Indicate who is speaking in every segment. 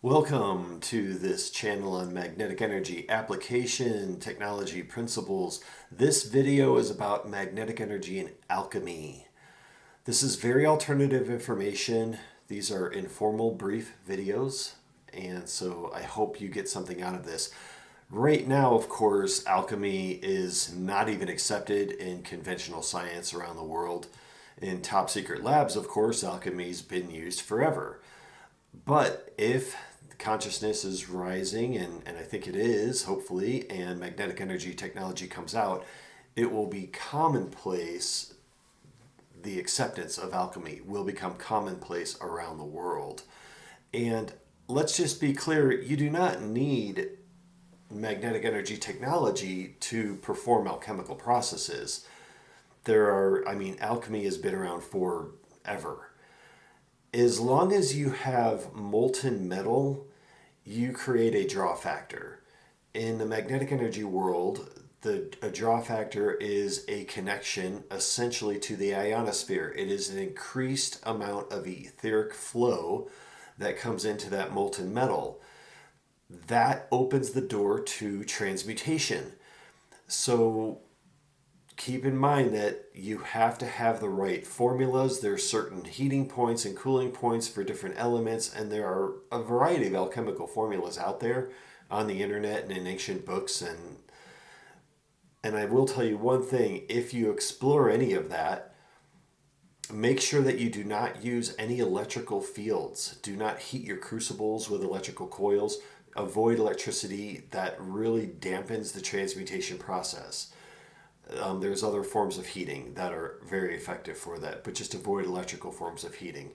Speaker 1: Welcome to this channel on magnetic energy application, technology principles. This video is about magnetic energy and alchemy. This is very alternative information. These are informal, brief videos, and so I hope you get something out of this. Right now, of course, alchemy is not even accepted in conventional science around the world. In top secret labs, of course, alchemy's been used forever. But if consciousness is rising, and I think it is, hopefully, and magnetic energy technology comes out, it will be commonplace. The acceptance of alchemy will become commonplace around the world. And let's just be clear, you do not need magnetic energy technology to perform alchemical processes. Alchemy has been around forever. As long as you have molten metal, you create a draw factor. In the magnetic energy world, a draw factor is a connection essentially to the ionosphere. It is an increased amount of etheric flow that comes into that molten metal. That opens the door to transmutation. So keep in mind that you have to have the right formulas. There's certain heating points and cooling points for different elements, and there are a variety of alchemical formulas out there on the internet and in ancient books. And I will tell you one thing, if you explore any of that, make sure that you do not use any electrical fields. Do not heat your crucibles with electrical coils. Avoid electricity. That really dampens the transmutation process. There's other forms of heating that are very effective for that, but just avoid electrical forms of heating.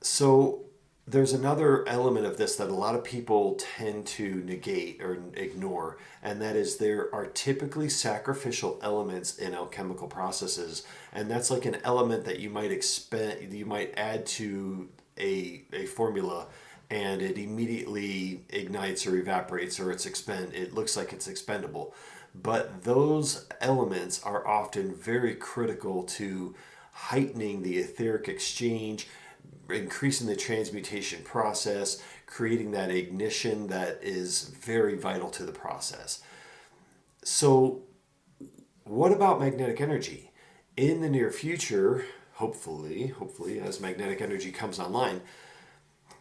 Speaker 1: So there's another element of this that a lot of people tend to negate or ignore, and that is there are typically sacrificial elements in alchemical processes, and that's like an element that you might add to a formula, and it immediately ignites or evaporates, or it looks like it's expendable. But those elements are often very critical to heightening the etheric exchange, increasing the transmutation process, creating that ignition that is very vital to the process. So, what about magnetic energy? In the near future, hopefully, as magnetic energy comes online,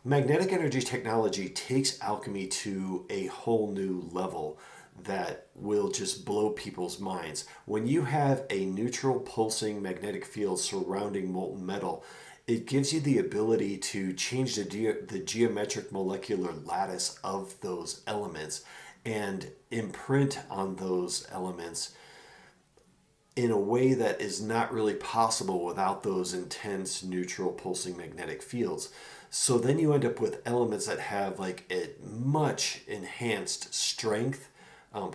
Speaker 1: magnetic energy technology takes alchemy to a whole new level that will just blow people's minds. When you have a neutral pulsing magnetic field surrounding molten metal, it gives you the ability to change the geometric molecular lattice of those elements and imprint on those elements in a way that is not really possible without those intense neutral pulsing magnetic fields. So then you end up with elements that have like a much enhanced strength,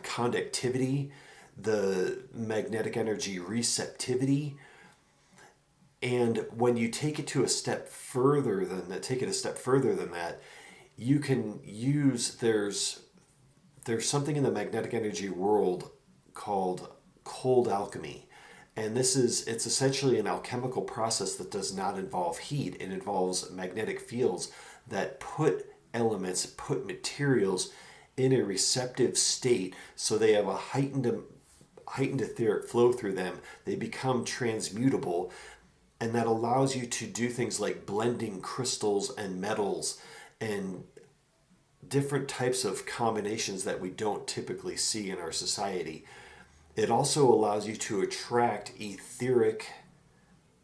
Speaker 1: conductivity, the magnetic energy receptivity. And when you take it a step further than that, you can use, there's something in the magnetic energy world called cold alchemy. And it's essentially an alchemical process that does not involve heat. It involves magnetic fields that put materials in a receptive state, so they have a heightened etheric flow through them. They become transmutable, and that allows you to do things like blending crystals and metals and different types of combinations that we don't typically see in our society. It also allows you to attract etheric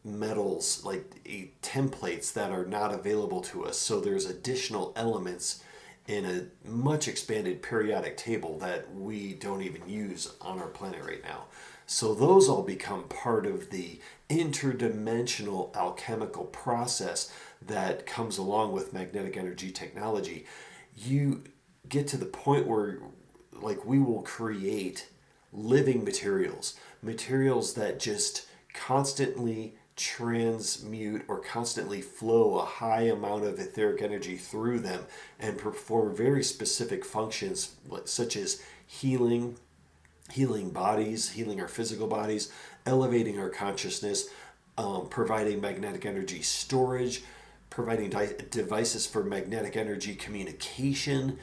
Speaker 1: metals, like templates that are not available to us. So there's additional elements in a much expanded periodic table that we don't even use on our planet right now. So those all become part of the interdimensional alchemical process that comes along with magnetic energy technology. You get to the point where, like, we will create living materials that just constantly transmute or constantly flow a high amount of etheric energy through them and perform very specific functions, such as healing bodies, healing our physical bodies, elevating our consciousness, providing magnetic energy storage, providing devices for magnetic energy communication,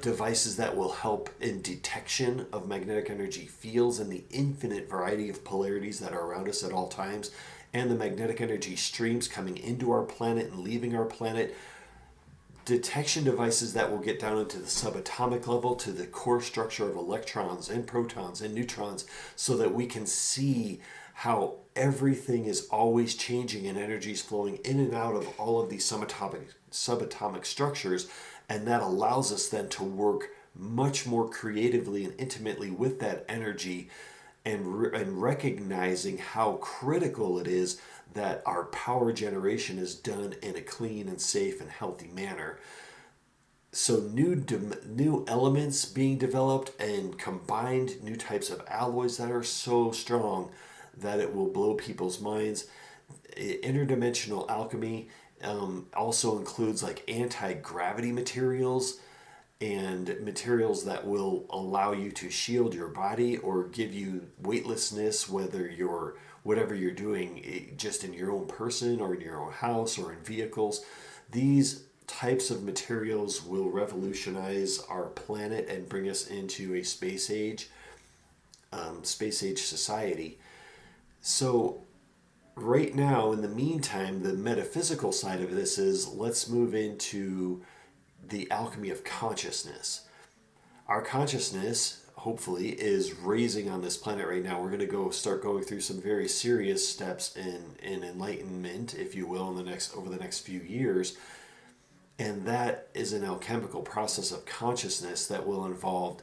Speaker 1: devices that will help in detection of magnetic energy fields and the infinite variety of polarities that are around us at all times, and the magnetic energy streams coming into our planet and leaving our planet. Detection devices that will get down into the subatomic level, to the core structure of electrons and protons and neutrons, so that we can see how everything is always changing and energy is flowing in and out of all of these subatomic structures. And that allows us then to work much more creatively and intimately with that energy, and recognizing how critical it is that our power generation is done in a clean and safe and healthy manner. So new elements being developed and combined, new types of alloys that are so strong that it will blow people's minds. Interdimensional alchemy also includes like anti-gravity materials and materials that will allow you to shield your body or give you weightlessness, whatever you're doing, just in your own person or in your own house or in vehicles. These types of materials will revolutionize our planet and bring us into a space age society. So right now, in the meantime, the metaphysical side of this is, let's move into the alchemy of consciousness. Our consciousness, hopefully, is raising on this planet right now. We're going to start going through some very serious steps in enlightenment, if you will, over the next few years. And that is an alchemical process of consciousness that will involve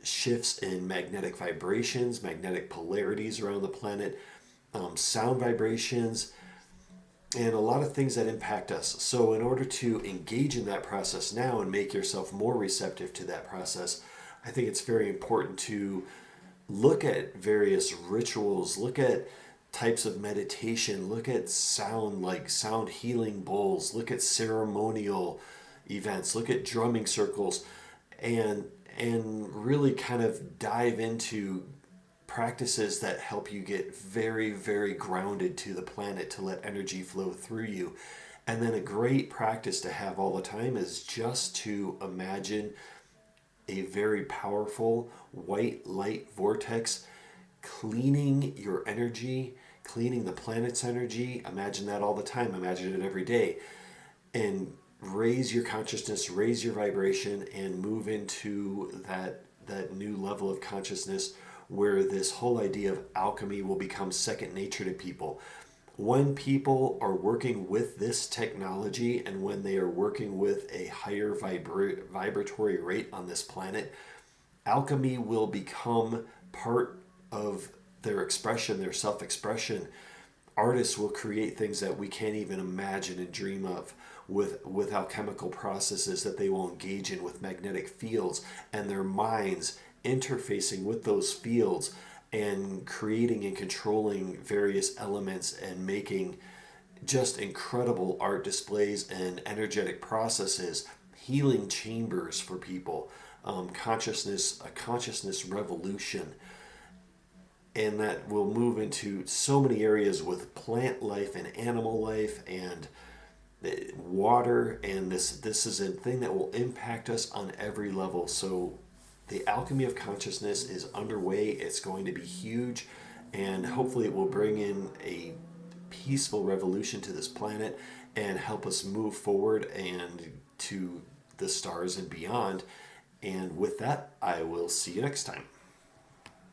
Speaker 1: shifts in magnetic vibrations, magnetic polarities around the planet, sound vibrations, and a lot of things that impact us. So in order to engage in that process now and make yourself more receptive to that process, I think it's very important to look at various rituals, look at types of meditation, look at sound, like sound healing bowls, look at ceremonial events, look at drumming circles, and really kind of dive into practices that help you get very, very grounded to the planet to let energy flow through you. And then a great practice to have all the time is just to imagine a very powerful white light vortex cleaning your energy, cleaning the planet's energy. Imagine that all the time. Imagine it every day. And raise your consciousness, raise your vibration, and move into that new level of consciousness where this whole idea of alchemy will become second nature to people. When people are working with this technology and when they are working with a higher vibratory rate on this planet, alchemy will become part of their expression, their self-expression. Artists will create things that we can't even imagine and dream of with alchemical processes that they will engage in with magnetic fields, and their minds interfacing with those fields and creating and controlling various elements and making just incredible art displays and energetic processes, healing chambers for people, a consciousness revolution. And that will move into so many areas with plant life and animal life and water, and this is a thing that will impact us on every level. So the alchemy of consciousness is underway. It's going to be huge, and hopefully it will bring in a peaceful revolution to this planet and help us move forward and to the stars and beyond. And with that, I will see you next time.